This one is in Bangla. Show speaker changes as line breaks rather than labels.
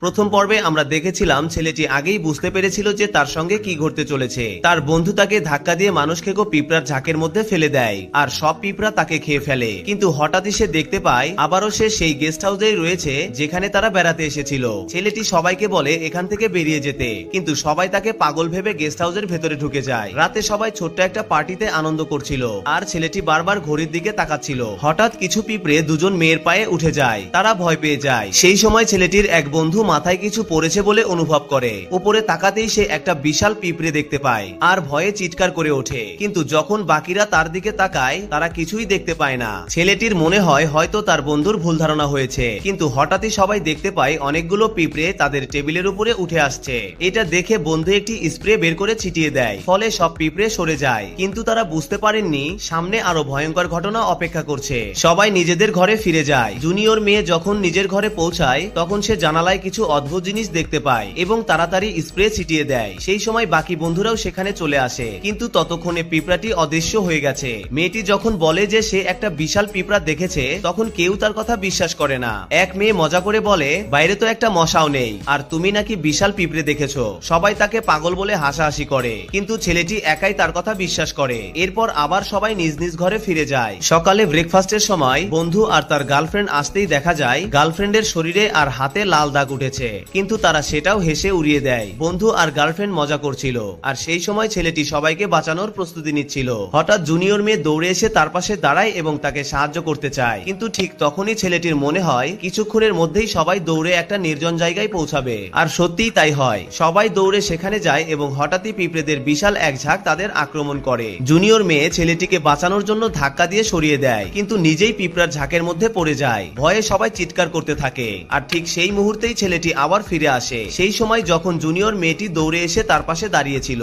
প্রথম পর্বে আমরা দেখেছিলাম ছেলেটি আগেই বুঝতে পেরেছিল যে তার সঙ্গে কি ঘটতে চলেছে। তার বন্ধু তাকে ধাক্কা দিয়ে মানুষ খেকো পিঁপড়ার ঝাঁকের মধ্যে ফেলে দেয় আর সব পিঁপড়া তাকে খেয়ে ফেলে। কিন্তু হঠাৎই সে দেখতে পায় আবারও সে সেই গেস্ট হাউসেই রয়েছে যেখানে তারা বেড়াতে এসেছিল। ছেলেটি সবাইকে বলে এখান থেকে বেরিয়ে যেতে, কিন্তু সবাই তাকে পাগল ভেবে গেস্ট হাউসের ভেতরে ঢুকে যায়। রাতে সবাই ছোট্ট একটা পার্টিতে আনন্দ করছিল আর ছেলেটি বারবার ঘড়ির দিকে তাকাচ্ছিল। হঠাৎ কিছু পিঁপড়ে দুজন মেয়ের পায়ে উঠে যায়, তারা ভয় পেয়ে যায়। সেই সময় ছেলেটির এক বন্ধু মাথায় কিছু পড়েছে বলে অনুভব করে। উপরে তাকাতেই সে একটা বিশাল পিঁপড়ে দেখতে পায় আর ভয়ে চিৎকার করে ওঠে। কিন্তু যখন বাকিরা তার দিকে তাকায় তারা কিছুই দেখতে পায় না। ছেলেটির মনে হয় হয়তো তার বন্ধুর ভুল ধারণা হয়েছে, কিন্তু হঠাৎই সবাই দেখতে পায় অনেকগুলো পিঁপড়ে তাদের টেবিলের উপরে উঠে আসছে। এটা দেখে বন্ধু একটি স্প্রে বের করে ছিটিয়ে দেয়, ফলে সব পিঁপড়ে সরে যায়। কিন্তু তারা বুঝতে পারেননি সামনে আরো ভয়ঙ্কর ঘটনা অপেক্ষা করছে। সবাই নিজেদের ঘরে ফিরে যায়। জুনিয়র মেয়ে যখন নিজের ঘরে পৌঁছায় তখন সে জানালায় কিছু অদ্ভুত জিনিস দেখতে পায় এবং তাড়াতাড়ি স্প্রে ছিটিয়ে দেয়। সেই সময় বাকি বন্ধুরাও সেখানে চলে আসে, কিন্তু ততক্ষণে পিঁপড়াটি অদৃশ্য হয়ে গেছে। মেয়েটি যখন বলে যে সে একটা বিশাল পিঁপড়া দেখেছে তখন কেউ তার কথা বিশ্বাস করে না। এক মেয়ে মজা করে বলে, বাইরে তো একটা মশাও নেই আর তুমি নাকি বিশাল পিঁপড়ে দেখেছো। সবাই তাকে পাগল বলে হাসাহাসি করে, কিন্তু ছেলেটি একাই তার কথা বিশ্বাস করে। এরপর আবার সবাই নিজ নিজ ঘরে ফিরে যায়। সকালে ব্রেকফাস্টের সময় বন্ধু আর তার গার্লফ্রেন্ড আসতেই দেখা যায় গার্লফ্রেন্ডের শরীরে আর হাতে লাল দাগ উঠেছে, কিন্তু তারা সেটাও হেসে উড়িয়ে দেয়। বন্ধু আর গার্লফ্রেন্ড মজা করছিল আর সেই সময় ছেলেটি সবাইকে বাঁচানোর প্রস্তুতি নিচ্ছিল। হঠাৎ জুনিয়র মেয়ে দৌড়ে এসে তার পাশে দাঁড়ায় এবং তাকে সাহায্য করতে চায়, কিন্তু ঠিক তখনই ছেলেটির মনে হয় কিছুক্ষণের মধ্যেই সবাই দৌড়ে একটা নির্জন জায়গায় পৌঁছাবে। আর সত্যিই তাই হয়। সবাই দৌড়ে সেখানে যায় এবং হঠাৎই পিঁপড়েদের বিশাল এক ঝাঁক তাদের আক্রমণ করে। জুনিয়র মেয়ে ছেলেটিকে বাঁচানোর জন্য ধাক্কা দিয়ে সরিয়ে দেয়, কিন্তু নিজেই পিঁপড়ার ঝাঁকের মধ্যে পড়ে যায়। ভয়ে সবাই চিৎকার করতে থাকে আর ঠিক সেই মুহূর্তেই ছেলেটি আবার ফিরে আসে, সেই সময় যখন জুনিয়র মেয়েটি দৌড়ে এসে তার পাশে দাঁড়িয়েছিল।